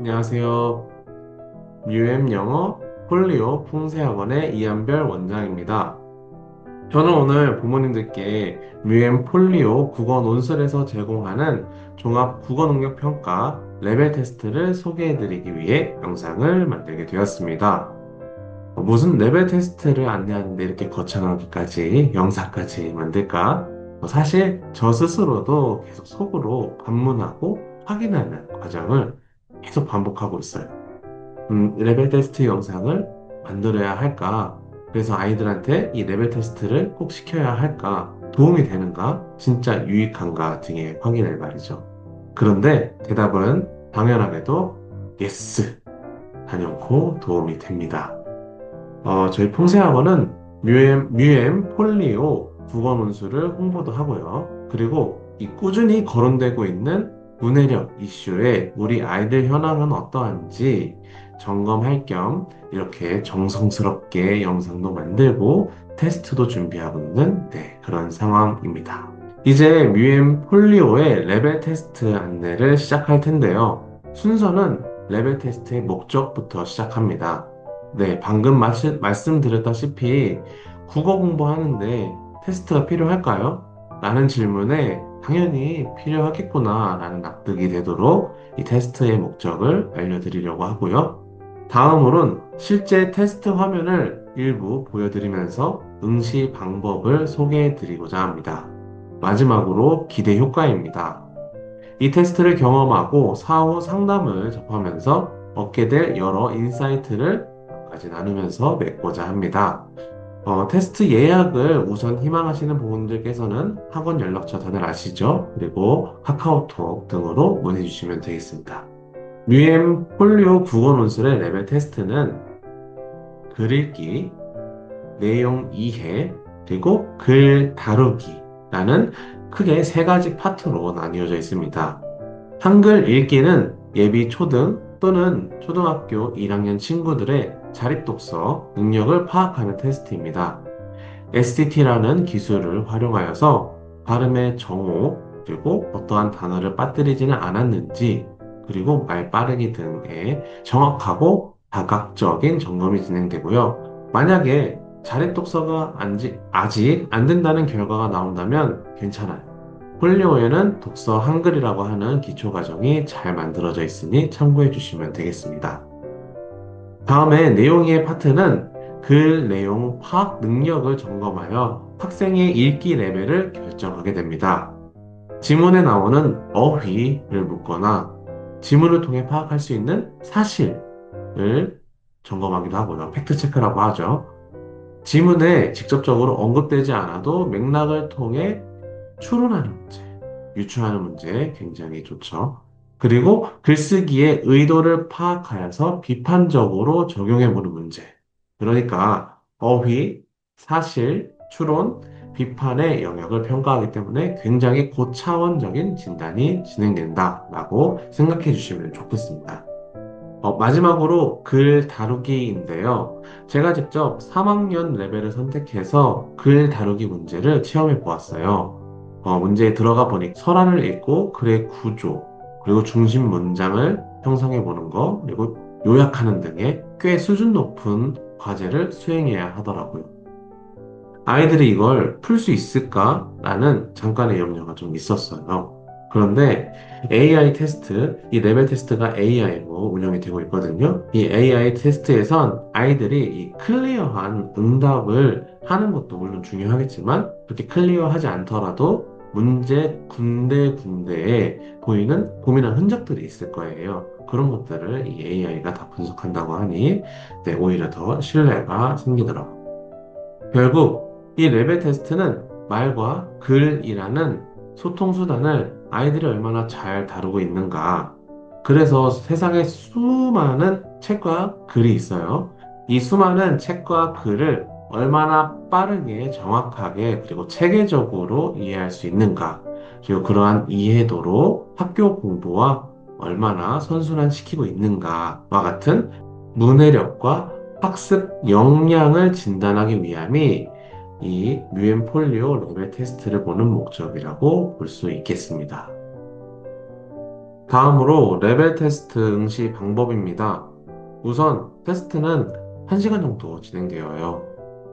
안녕하세요. 뮤엠 영어 폴리오 풍세학원의 이한별 원장입니다. 저는 오늘 부모님들께 뮤엠 폴리오 국어 논술에서 제공하는 종합 국어 능력 평가 레벨 테스트를 소개해 드리기 위해 영상을 만들게 되었습니다. 무슨 레벨 테스트를 안내하는데 이렇게 거창하게까지 영상까지 만들까? 사실 저 스스로도 계속 속으로 반문하고 확인하는 과정을 계속 반복하고 있어요. 레벨 테스트 영상을 만들어야 할까? 그래서 아이들한테 이 레벨 테스트를 꼭 시켜야 할까? 도움이 되는가? 진짜 유익한가 등의 확인을 말이죠. 그런데 대답은 당연하게도 yes, 단연코 도움이 됩니다. 저희 퐁세학원은 뮤엠 폴리오 국어 논술을 홍보도 하고요. 그리고 이 꾸준히 거론되고 있는 문해력 이슈에 우리 아이들 현황은 어떠한지 점검할 겸 이렇게 정성스럽게 영상도 만들고 테스트도 준비하고 있는 그런 상황입니다. 이제 뮤엠 폴리오의 레벨 테스트 안내를 시작할 텐데요. 순서는 레벨 테스트의 목적부터 시작합니다. 방금 말씀드렸다시피 국어 공부하는데 테스트가 필요할까요? 라는 질문에 당연히 필요하겠구나 라는 납득이 되도록 이 테스트의 목적을 알려드리려고 하고요. 다음으로는 실제 테스트 화면을 일부 보여드리면서 응시 방법을 소개해드리고자 합니다. 마지막으로 기대 효과입니다. 이 테스트를 경험하고 사후 상담을 접하면서 얻게 될 여러 인사이트를 까지 나누면서 맺고자 합니다. 테스트 예약을 우선 희망하시는 부모님들께서는 학원 연락처 다들 아시죠? 그리고 카카오톡 등으로 문의 주시면 되겠습니다. 뮤엠 폴리오 국어 논술의 레벨 테스트는 글 읽기, 내용 이해, 그리고 글 다루기라는 크게 세 가지 파트로 나뉘어져 있습니다. 한글 읽기는 예비 초등 또는 초등학교 1학년 친구들의 자립독서 능력을 파악하는 테스트입니다. STT라는 기술을 활용하여서 발음의 정오, 그리고 어떠한 단어를 빠뜨리지는 않았는지, 그리고 말 빠르기 등의 정확하고 다각적인 점검이 진행되고요. 만약에 자립독서가 아직 안 된다는 결과가 나온다면 괜찮아요. 폴리오에는 독서 한글이라고 하는 기초 과정이 잘 만들어져 있으니 참고해 주시면 되겠습니다. 다음에 내용의 파트는 글 내용 파악 능력을 점검하여 학생의 읽기 레벨을 결정하게 됩니다. 지문에 나오는 어휘를 묻거나 지문을 통해 파악할 수 있는 사실을 점검하기도 하고요. 팩트 체크라고 하죠. 지문에 직접적으로 언급되지 않아도 맥락을 통해 추론하는 문제, 유추하는 문제 굉장히 좋죠. 그리고 글쓰기의 의도를 파악하여서 비판적으로 적용해보는 문제. 그러니까 어휘, 사실, 추론, 비판의 영역을 평가하기 때문에 굉장히 고차원적인 진단이 진행된다라고 생각해 주시면 좋겠습니다. 마지막으로 글 다루기인데요. 제가 직접 3학년 레벨을 선택해서 글 다루기 문제를 체험해 보았어요. 문제에 들어가 보니 설화를 읽고 글의 구조, 그리고 중심 문장을 형성해 보는 거, 그리고 요약하는 등의 꽤 수준 높은 과제를 수행해야 하더라고요. 아이들이 이걸 풀 수 있을까라는 잠깐의 염려가 좀 있었어요. 그런데 AI 테스트, 이 레벨 테스트가 AI로 운영이 되고 있거든요. 이 AI 테스트에선 아이들이 이 클리어한 응답을 하는 것도 물론 중요하겠지만, 그렇게 클리어하지 않더라도 문제 군데군데에 보이는 고민한 흔적들이 있을 거예요. 그런 것들을 이 AI가 다 분석한다고 하니, 오히려 더 신뢰가 생기더라고요. 결국 이 레벨 테스트는 말과 글이라는 소통 수단을 아이들이 얼마나 잘 다루고 있는가. 그래서 세상에 수많은 책과 글이 있어요. 이 수많은 책과 글을 얼마나 빠르게 정확하게 그리고 체계적으로 이해할 수 있는가. 그리고 그러한 이해도로 학교 공부와 얼마나 선순환시키고 있는가와 같은 문해력과 학습 역량을 진단하기 위함이 이 뮤엠폴리오 레벨 테스트를 보는 목적이라고 볼 수 있겠습니다. 다음으로 레벨 테스트 응시 방법입니다. 우선 테스트는 1시간 정도 진행되어요.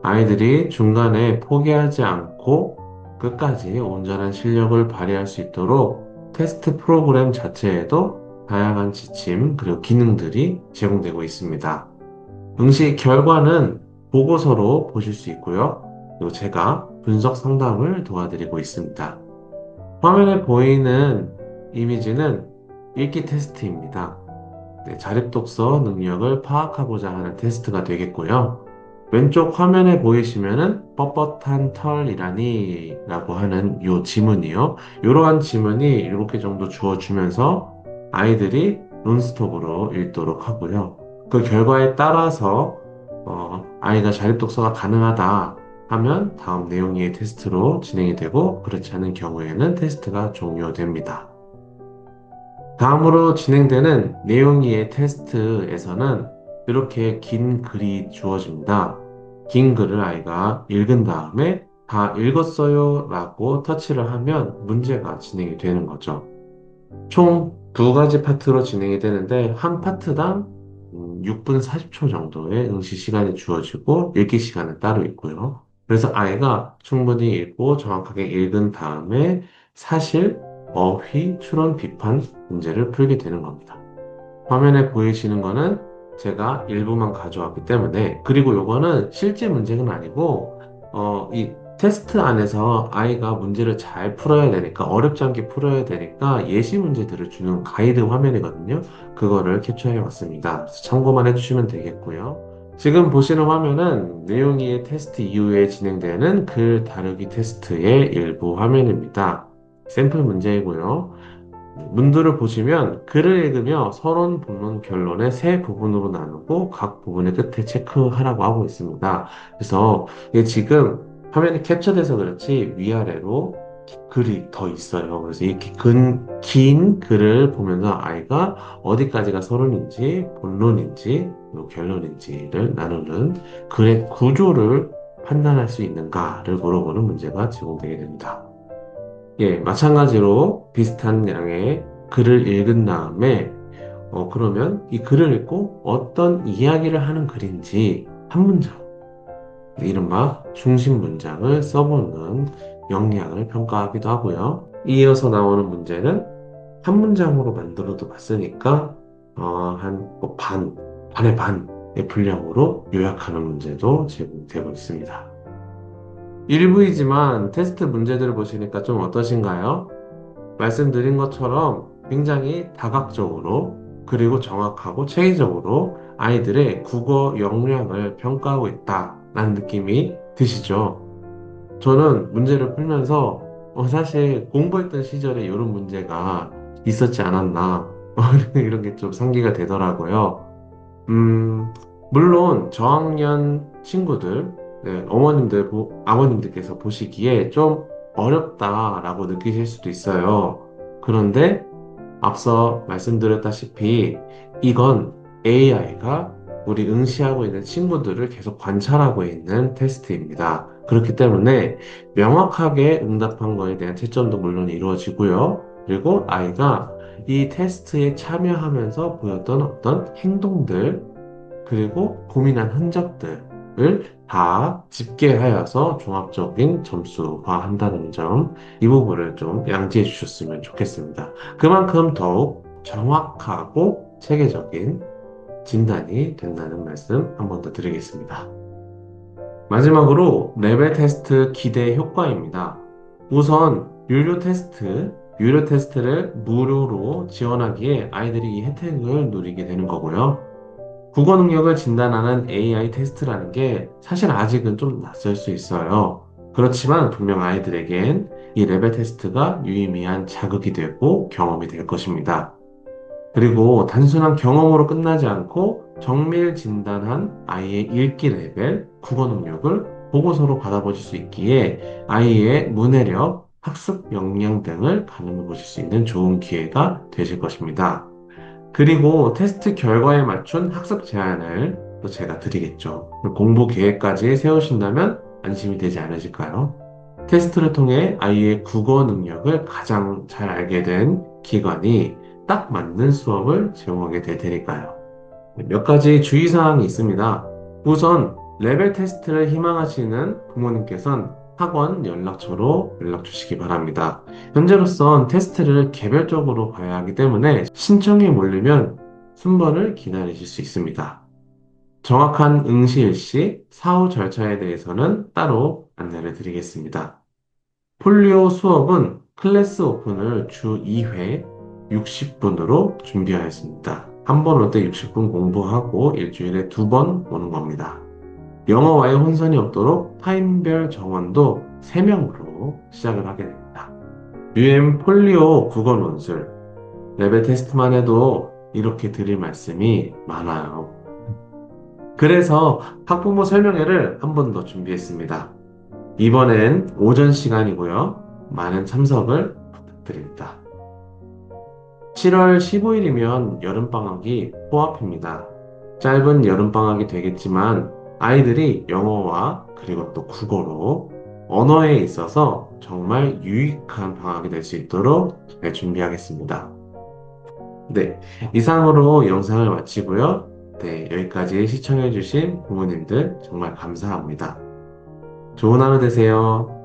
아이들이 중간에 포기하지 않고 끝까지 온전한 실력을 발휘할 수 있도록 테스트 프로그램 자체에도 다양한 지침 그리고 기능들이 제공되고 있습니다. 응시 결과는 보고서로 보실 수 있고요. 그리고 제가 분석 상담을 도와드리고 있습니다. 화면에 보이는 이미지는 읽기 테스트입니다. 네, 자립독서 능력을 파악하고자 하는 테스트가 되겠고요. 왼쪽 화면에 보이시면은 뻣뻣한 털이라니 라고 하는 요 지문이요. 이러한 지문이 7개 정도 주어주면서 아이들이 논스톱으로 읽도록 하고요. 그 결과에 따라서 아이가 자립독서가 가능하다 하면 다음 내용의 테스트로 진행이 되고 그렇지 않은 경우에는 테스트가 종료됩니다. 다음으로 진행되는 내용이의 테스트에서는 이렇게 긴 글이 주어집니다. 긴 글을 아이가 읽은 다음에 다 읽었어요 라고 터치를 하면 문제가 진행이 되는 거죠. 총 두 가지 파트로 진행이 되는데 한 파트당 6분 40초 정도의 응시 시간이 주어지고 읽기 시간은 따로 있고요. 그래서 아이가 충분히 읽고 정확하게 읽은 다음에 사실, 어휘, 추론, 비판 문제를 풀게 되는 겁니다. 화면에 보이시는 거는 제가 일부만 가져왔기 때문에, 그리고 요거는 실제 문제는 아니고, 이 테스트 안에서 아이가 문제를 잘 풀어야 되니까, 어렵지 않게 풀어야 되니까 예시 문제들을 주는 가이드 화면이거든요. 그거를 캡처해 왔습니다. 그래서 참고만 해주시면 되겠고요. 지금 보시는 화면은 내용이의 테스트 이후에 진행되는 글 다루기 테스트의 일부 화면입니다. 샘플 문제이고요. 문들을 보시면 글을 읽으며 서론, 본론, 결론의 세 부분으로 나누고 각 부분의 끝에 체크하라고 하고 있습니다. 그래서 이게 지금 화면이 캡처돼서 그렇지 위아래로 글이 더 있어요. 그래서 이렇게 긴 글을 보면서 아이가 어디까지가 서론인지, 본론인지, 그리고 결론인지를 나누는 글의 구조를 판단할 수 있는가를 물어보는 문제가 제공되게 됩니다. 예, 마찬가지로 비슷한 양의 글을 읽은 다음에, 그러면 이 글을 읽고 어떤 이야기를 하는 글인지 한 문장, 이른바 중심 문장을 써보는 역량을 평가하기도 하고요. 이어서 나오는 문제는 한 문장으로 만들어도 봤으니까, 반의 반의 분량으로 요약하는 문제도 제공되고 있습니다. 일부이지만 테스트 문제들을 보시니까 좀 어떠신가요? 말씀드린 것처럼 굉장히 다각적으로 그리고 정확하고 체계적으로 아이들의 국어 역량을 평가하고 있다라는 느낌이 드시죠? 저는 문제를 풀면서 사실 공부했던 시절에 이런 문제가 있었지 않았나 이런 게 좀 상기가 되더라고요. 음, 물론 저학년 친구들, 네, 아버님들께서 보시기에 좀 어렵다라고 느끼실 수도 있어요. 그런데 앞서 말씀드렸다시피 이건 AI가 우리 응시하고 있는 친구들을 계속 관찰하고 있는 테스트입니다. 그렇기 때문에 명확하게 응답한 거에 대한 채점도 물론 이루어지고요. 그리고 아이가 이 테스트에 참여하면서 보였던 어떤 행동들, 그리고 고민한 흔적들을 다 집계하여서 종합적인 점수화한다는 점, 이 부분을 좀 양지해 주셨으면 좋겠습니다. 그만큼 더욱 정확하고 체계적인 진단이 된다는 말씀 한 번 더 드리겠습니다. 마지막으로 레벨 테스트 기대 효과입니다. 우선 유료 테스트를 무료로 지원하기에 아이들이 이 혜택을 누리게 되는 거고요. 국어 능력을 진단하는 AI 테스트라는 게 사실 아직은 좀 낯설 수 있어요. 그렇지만 분명 아이들에겐 이 레벨 테스트가 유의미한 자극이 되고 경험이 될 것입니다. 그리고 단순한 경험으로 끝나지 않고 정밀 진단한 아이의 읽기 레벨, 국어 능력을 보고서로 받아보실 수 있기에 아이의 문해력, 학습 역량 등을 가늠해 보실 수 있는 좋은 기회가 되실 것입니다. 그리고 테스트 결과에 맞춘 학습 제안을 또 제가 드리겠죠. 공부 계획까지 세우신다면 안심이 되지 않으실까요? 테스트를 통해 아이의 국어 능력을 가장 잘 알게 된 기관이 딱 맞는 수업을 제공하게 될 테니까요. 몇 가지 주의사항이 있습니다. 우선 레벨 테스트를 희망하시는 부모님께선 학원 연락처로 연락 주시기 바랍니다. 현재로선 테스트를 개별적으로 봐야 하기 때문에 신청이 몰리면 순번을 기다리실 수 있습니다. 정확한 응시 일시, 사후 절차에 대해서는 따로 안내를 드리겠습니다. 폴리오 수업은 클래스 오픈을 주 2회 60분으로 준비하였습니다. 한 번 올 때 60분 공부하고 일주일에 2번 오는 겁니다. 영어와의 혼선이 없도록 타임별 정원도 3명으로 시작을 하게 됩니다. UM 폴리오 국어 논술 레벨 테스트만 해도 이렇게 드릴 말씀이 많아요. 그래서 학부모 설명회를 한 번 더 준비했습니다. 이번엔 오전 시간이고요. 많은 참석을 부탁드립니다. 7월 15일이면 여름방학이 코앞입니다. 짧은 여름방학이 되겠지만 아이들이 영어와 그리고 또 국어로 언어에 있어서 정말 유익한 방학이 될 수 있도록 잘 준비하겠습니다. 네, 이상으로 영상을 마치고요. 네, 여기까지 시청해주신 부모님들 정말 감사합니다. 좋은 하루 되세요.